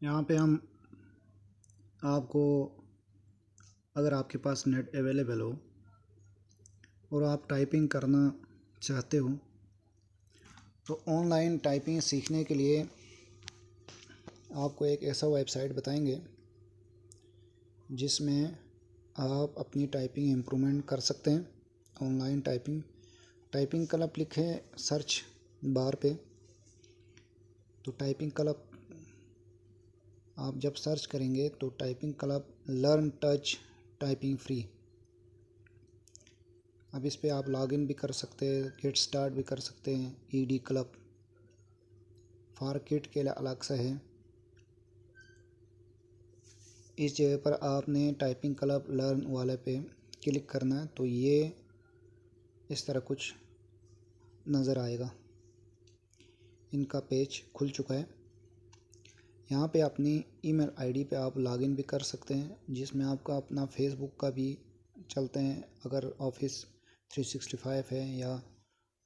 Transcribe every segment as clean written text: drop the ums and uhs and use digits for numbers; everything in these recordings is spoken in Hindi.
यहाँ पे हम आपको, अगर आपके पास नेट अवेलेबल हो और आप टाइपिंग करना चाहते हो तो ऑनलाइन टाइपिंग सीखने के लिए आपको एक ऐसा वेबसाइट बताएंगे जिसमें आप अपनी टाइपिंग इम्प्रूवमेंट कर सकते हैं। ऑनलाइन टाइपिंग क्लब लिखे सर्च बार पे, तो टाइपिंग क्लब आप जब सर्च करेंगे तो typing club learn touch typing free, अब इस पे आप लॉगिन भी कर सकते हैं, गेट स्टार्ट भी कर सकते हैं। ईडी क्लब फॉर किड के लिए अलग से है। इस जगह पर आपने टाइपिंग क्लब लर्न वाले पे क्लिक करना है तो ये इस तरह कुछ नज़र आएगा। इनका पेज खुल चुका है। यहाँ पे अपनी ईमेल आईडी पे आप लॉगिन भी कर सकते हैं, जिसमें आपका अपना फेसबुक का भी चलते हैं अगर ऑफिस 365 है, या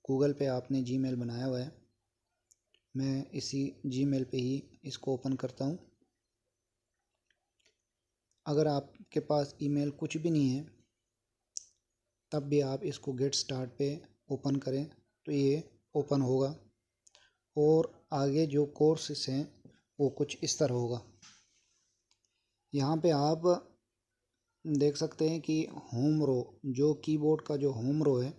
गूगल पे आपने जीमेल बनाया हुआ है। मैं इसी जीमेल पे ही इसको ओपन करता हूँ। अगर आपके पास ईमेल कुछ भी नहीं है तब भी आप इसको गेट स्टार्ट पे ओपन करें तो ये ओपन होगा, और आगे जो कोर्सेस हैं वो कुछ इस तरह होगा। यहाँ पे आप देख सकते हैं कि होम रो, जो कीबोर्ड का जो होम रो है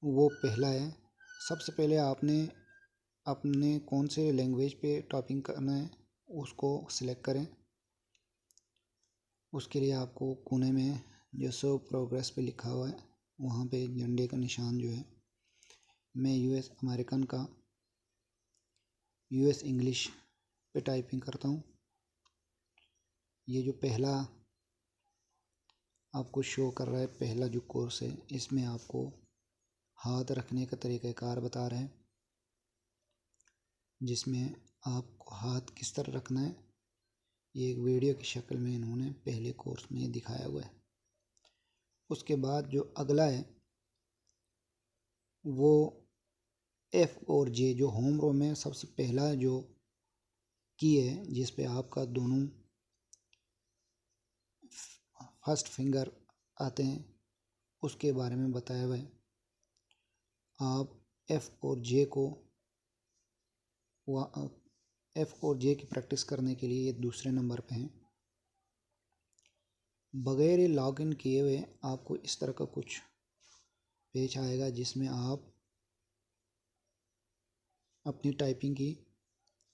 वो पहला है। सबसे पहले आपने अपने कौन से लैंग्वेज पे टाइपिंग करना है उसको सिलेक्ट करें। उसके लिए आपको कोने में जो शो प्रोग्रेस पे लिखा हुआ है वहाँ पे झंडे का निशान जो है, मैं यूएस अमेरिकन का यूएस इंग्लिश पे टाइपिंग करता हूँ। ये जो पहला आपको शो कर रहा है, पहला जो कोर्स है, इसमें आपको हाथ रखने का तरीक़ाकार बता रहे हैं, जिसमें आपको हाथ किस तरह रखना है ये एक वीडियो की शक्ल में इन्होंने पहले कोर्स में दिखाया हुआ है। उसके बाद जो अगला है वो एफ़ और जे, जो होम रो में सबसे पहला जो की है जिस पे आपका दोनों फर्स्ट फिंगर आते हैं, उसके बारे में बताया हुआ है। आप एफ़ और जे की प्रैक्टिस करने के लिए ये दूसरे नंबर पे हैं। बगैर लॉगिन किए हुए आपको इस तरह का कुछ पेज आएगा जिसमें आप अपनी टाइपिंग की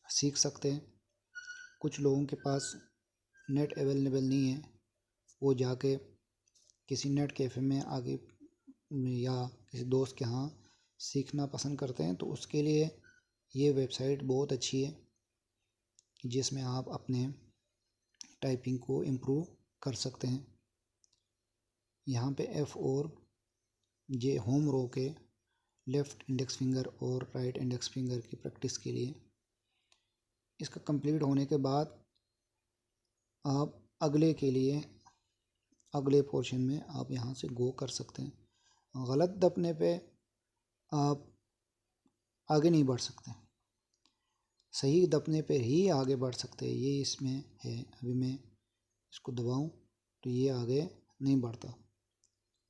सीख सकते हैं। कुछ लोगों के पास नेट अवेलेबल नहीं है, वो जाके किसी नेट कैफ़े में आगे या किसी दोस्त के यहाँ सीखना पसंद करते हैं, तो उसके लिए ये वेबसाइट बहुत अच्छी है जिसमें आप अपने टाइपिंग को इम्प्रूव कर सकते हैं। यहाँ पे एफ़ और जे होम रो के लेफ़्ट इंडेक्स फिंगर और राइट इंडेक्स फिंगर की प्रैक्टिस के लिए, इसका कंप्लीट होने के बाद आप अगले के लिए अगले पोर्शन में आप यहाँ से गो कर सकते हैं। गलत दबने पे आप आगे नहीं बढ़ सकते, सही दबने पे ही आगे बढ़ सकते हैं। ये इसमें है। अभी मैं इसको दबाऊं तो ये आगे नहीं बढ़ता,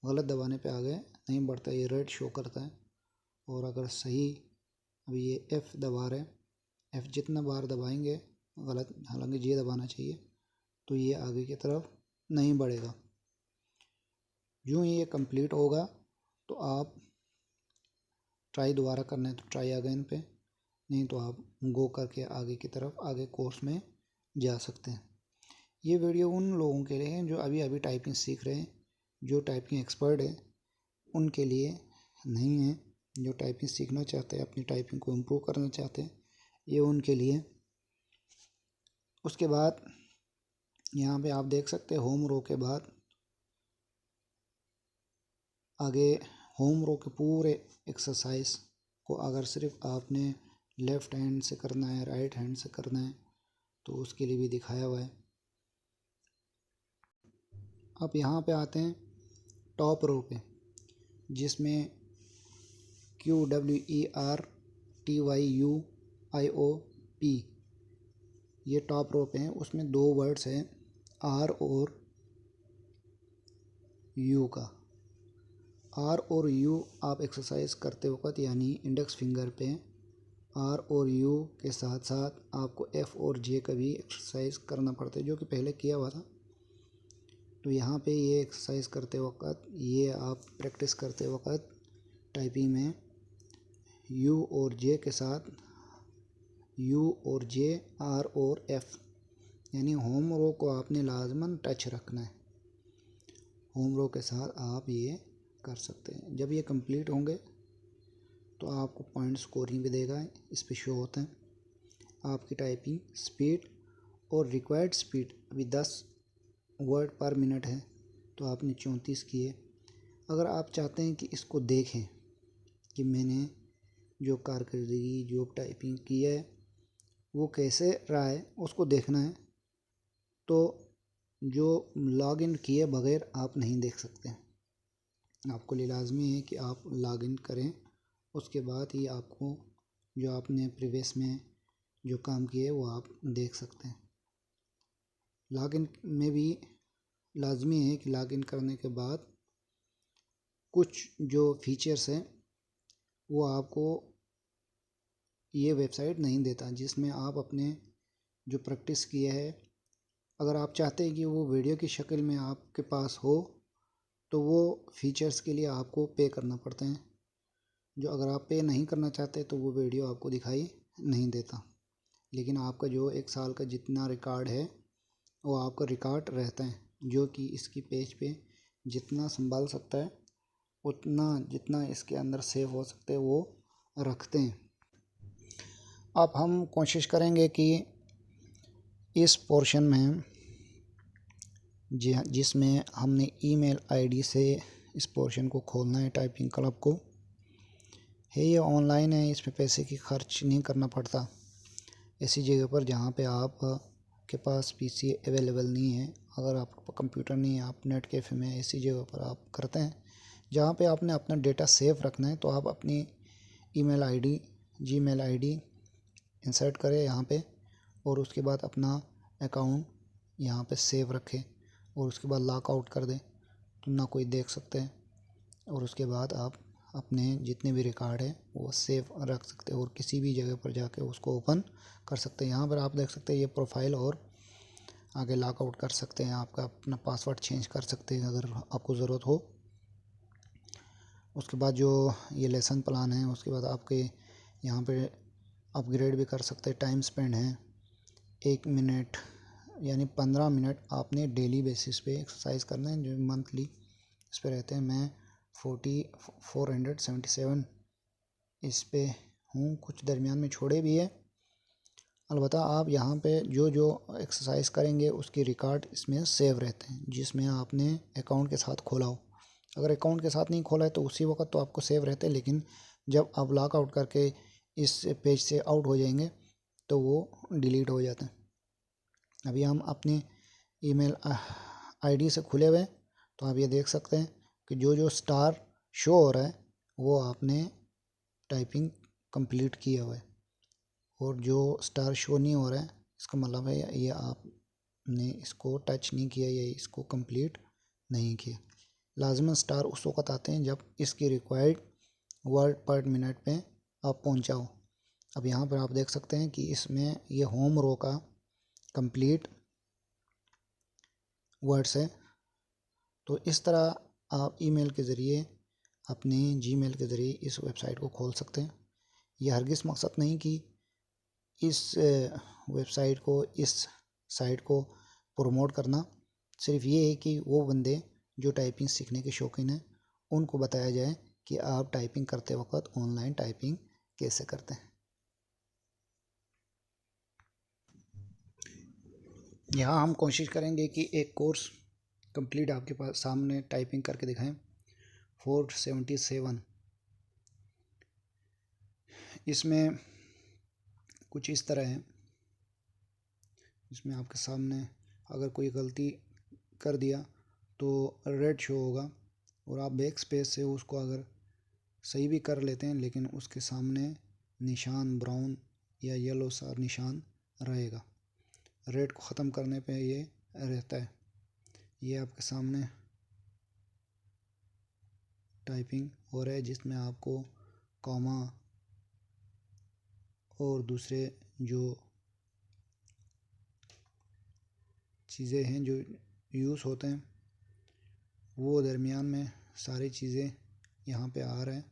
गलत दबाने पे आगे नहीं बढ़ता, ये रेड शो करता है। और अगर सही, अभी ये एफ़ दबा रहे हैं, एफ़ जितना बार दबाएंगे गलत, हालांकि जे दबाना चाहिए, तो ये आगे की तरफ नहीं बढ़ेगा। यूँ ही ये कंप्लीट होगा तो आप ट्राई दोबारा करना है तो ट्राई अगेन पे, नहीं तो आप गो करके आगे की तरफ आगे कोर्स में जा सकते हैं। ये वीडियो उन लोगों के लिए है जो अभी अभी टाइपिंग सीख रहे हैं, जो टाइपिंग एक्सपर्ट है उनके लिए नहीं है। जो टाइपिंग सीखना चाहते हैं, अपनी टाइपिंग को इम्प्रूव करना चाहते हैं, ये उनके लिए। उसके बाद यहाँ पे आप देख सकते हैं होम रो के बाद आगे होम रो के पूरे एक्सरसाइज को अगर सिर्फ आपने लेफ़्ट हैंड से करना है, राइट हैंड से करना है, तो उसके लिए भी दिखाया हुआ है। अब यहाँ पे आते हैं टॉप रो पे, जिसमें QWERTYUIOP ये टॉप रो पे है, उसमें दो वर्ड्स हैं आर और यू का। आर और यू आप एक्सरसाइज करते वक्त यानी इंडेक्स फिंगर पे आर और यू के साथ साथ आपको एफ़ और जे का भी एक्सरसाइज करना पड़ता है, जो कि पहले किया हुआ था। तो यहाँ पे ये एक्सरसाइज करते वक्त, ये आप प्रैक्टिस करते वक्त टाइपिंग में यू और जे के साथ यू और जे, आर और एफ़, यानी होम रो को आपने लाजमन टच रखना है। होम रो के साथ आप ये कर सकते हैं। जब ये कंप्लीट होंगे तो आपको पॉइंट स्कोरिंग भी देगा, इस पे शो होता है। आपकी टाइपिंग स्पीड और रिक्वायर्ड स्पीड अभी 10 वर्ड पर मिनट है, तो आपने 34 किए। अगर आप चाहते हैं कि इसको देखें कि मैंने जो कारकर्दगी जो टाइपिंग की है वो कैसे रहा है, उसको देखना है, तो जो लॉगिन किए बगैर आप नहीं देख सकते। आपको लिए लाजमी है कि आप लॉगिन करें, उसके बाद ही आपको जो आपने प्रीवियस में जो काम किए वो आप देख सकते हैं। लॉगिन में भी लाजमी है कि लॉगिन करने के बाद कुछ जो फीचर्स हैं वो आपको ये वेबसाइट नहीं देता, जिसमें आप अपने जो प्रैक्टिस किए है, अगर आप चाहते हैं कि वो वीडियो की शक्ल में आपके पास हो तो वो फीचर्स के लिए आपको पे करना पड़ते हैं। जो अगर आप पे नहीं करना चाहते तो वो वीडियो आपको दिखाई नहीं देता, लेकिन आपका जो 1 साल का जितना रिकॉर्ड है वो आपका रिकॉर्ड रहता है, जो कि इसकी पेज पे जितना संभाल सकता है उतना, जितना इसके अंदर सेव हो सकते हैं वो रखते हैं। अब हम कोशिश करेंगे कि इस पोर्शन में जी हाँ, जिसमें हमने ईमेल आईडी से इस पोर्शन को खोलना है, टाइपिंग क्लब को है। ये ऑनलाइन है, इसमें पैसे की खर्च नहीं करना पड़ता। ऐसी जगह पर जहाँ पे आप के पास पीसी अवेलेबल नहीं है, अगर आपके कंप्यूटर नहीं है, आप नेट कैफ़े में ऐसी जगह पर आप करते हैं जहाँ पे आपने अपना डेटा सेव रखना है, तो आप अपनी email ID, Gmail ID insert करें यहाँ पे, और उसके बाद अपना अकाउंट यहाँ पे सेव रखें, और उसके बाद लॉक आउट कर दें तो ना कोई देख सकते हैं। और उसके बाद आप अपने जितने भी रिकॉर्ड है वो सेव रख सकते हैं और किसी भी जगह पर जाके उसको ओपन कर सकते हैं। यहाँ पर आप देख सकते हैं ये प्रोफाइल, और आगे लॉक आउट कर सकते हैं, आपका अपना पासवर्ड चेंज कर सकते हैं अगर आपको ज़रूरत हो। उसके बाद जो ये लेसन प्लान है, उसके बाद आपके यहाँ पे अपग्रेड भी कर सकते हैं। टाइम स्पेंड है 1 मिनट, यानी 15 मिनट आपने डेली बेसिस पे एक्सरसाइज करना है, जो मंथली इस पे रहते हैं। मैं 477 इस पे हूँ, कुछ दरमियान में छोड़े भी है। अलबत्ता आप यहाँ पे जो जो एक्सरसाइज करेंगे उसकी रिकॉर्ड इसमें सेव रहते हैं, जिसमें आपने अकाउंट के साथ खोला हो। अगर अकाउंट के साथ नहीं खोला है तो उसी वक्त तो आपको सेव रहते हैं, लेकिन जब आप लॉक आउट करके इस पेज से आउट हो जाएंगे तो वो डिलीट हो जाते हैं। अभी हम अपने ईमेल आईडी से खुले हुए हैं, तो आप ये देख सकते हैं कि जो जो स्टार शो हो रहा है वो आपने टाइपिंग कंप्लीट किया हुआ है, और जो स्टार शो नहीं हो रहा है इसका मतलब है ये आपने इसको टच नहीं किया या इसको कंप्लीट नहीं किया। लाजमन स्टार उस वक़्त आते हैं जब इसकी रिक्वायर्ड वर्ड पर मिनट पे आप पहुंचाओ। अब यहाँ पर आप देख सकते हैं कि इसमें ये होम रो का कंप्लीट वर्ड्स है। तो इस तरह आप ईमेल के ज़रिए, अपने जीमेल के ज़रिए इस वेबसाइट को खोल सकते हैं। यह हरगिज़ मकसद नहीं कि इस वेबसाइट को, इस साइट को प्रमोट करना, सिर्फ ये है कि वो बंदे जो टाइपिंग सीखने के शौकीन हैं उनको बताया जाए कि आप टाइपिंग करते वक्त ऑनलाइन टाइपिंग कैसे करते हैं। यहाँ हम कोशिश करेंगे कि एक कोर्स कंप्लीट आपके पास सामने टाइपिंग करके दिखाएं। 477 इसमें कुछ इस तरह है। इसमें आपके सामने अगर कोई गलती कर दिया तो रेड शो होगा, और आप बैक स्पेस से उसको अगर सही भी कर लेते हैं लेकिन उसके सामने निशान ब्राउन या येलो सा निशान रहेगा। रेट को ख़त्म करने पे ये रहता है। ये आपके सामने टाइपिंग हो रहा है जिसमें आपको कॉमा और दूसरे जो चीज़ें हैं जो यूज़ होते हैं वो दरमियान में सारी चीज़ें यहाँ पे आ रहा है,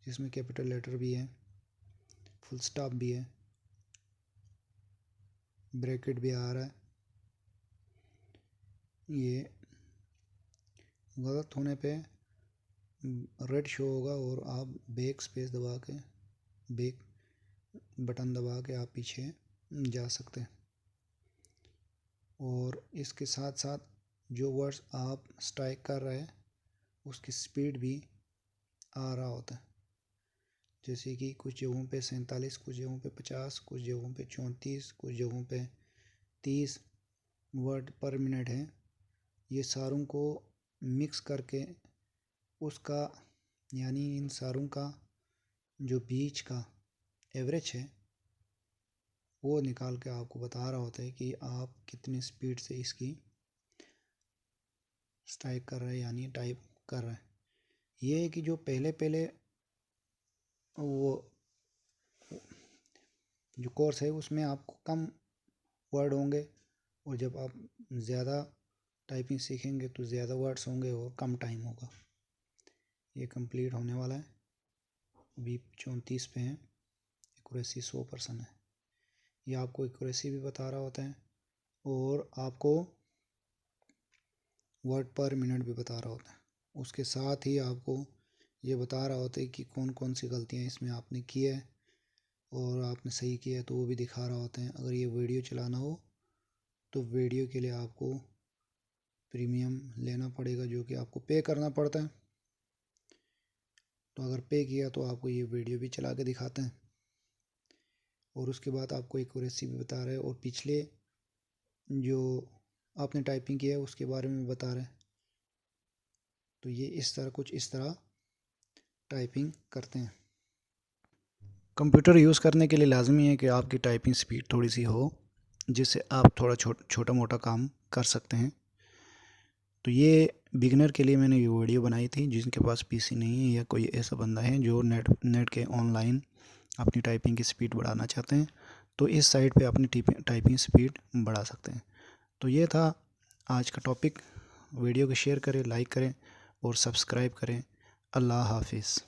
जिसमें कैपिटल लेटर भी है, फुल स्टॉप भी है, ब्रैकेट भी आ रहा है। ये गलत होने पे रेड शो होगा और आप बैक स्पेस दबा के, बैक बटन दबा के आप पीछे जा सकते हैं। और इसके साथ साथ जो वर्ड्स आप स्ट्राइक कर रहे हैं उसकी स्पीड भी आ रहा होता है, जैसे कि कुछ जगहों पे 47, कुछ जगहों पे 50, कुछ जगहों पे 34, कुछ जगहों पे 30 वर्ड पर मिनट है। ये सारों को मिक्स करके उसका यानी इन सारों का जो बीच का एवरेज है वो निकाल के आपको बता रहा होता है कि आप कितनी स्पीड से इसकी स्ट्राइक कर रहे हैं यानी टाइप कर रहे हैं। ये है कि जो पहले पहले वो जो कोर्स है उसमें आपको कम वर्ड होंगे और जब आप ज़्यादा टाइपिंग सीखेंगे तो ज़्यादा वर्ड्स होंगे और कम टाइम होगा। ये कंप्लीट होने वाला है, अभी 34 पे है, एक्यूरेसी 100% है। ये आपको एक्यूरेसी भी बता रहा होता है और आपको वर्ड पर मिनट भी बता रहा होता है। उसके साथ ही आपको ये बता रहा होता है कि कौन कौन सी गलतियाँ इसमें आपने की है और आपने सही किया है तो वो भी दिखा रहा होता है। अगर ये वीडियो चलाना हो तो वीडियो के लिए आपको प्रीमियम लेना पड़ेगा, जो कि आपको पे करना पड़ता है। तो अगर पे किया तो आपको ये वीडियो भी चला के दिखाते हैं और उसके बाद आपको एक्यूरेसी भी बता रहे हैं और पिछले जो आपने टाइपिंग किया है उसके बारे में बता रहे हैं। तो ये इस तरह कुछ इस तरह टाइपिंग करते हैं। कंप्यूटर यूज़ करने के लिए लाजमी है कि आपकी टाइपिंग स्पीड थोड़ी सी हो, जिससे आप थोड़ा छोटा मोटा काम कर सकते हैं। तो ये बिगिनर के लिए मैंने ये वीडियो बनाई थी, जिनके पास पीसी नहीं है या कोई ऐसा बंदा है जो नेट के ऑनलाइन अपनी टाइपिंग की स्पीड बढ़ाना चाहते हैं, तो इस साइट पे अपनी टाइपिंग स्पीड बढ़ा सकते हैं। तो ये था आज का टॉपिक। वीडियो को शेयर करें, लाइक करें और सब्सक्राइब करें। अल्लाह हाफिज़।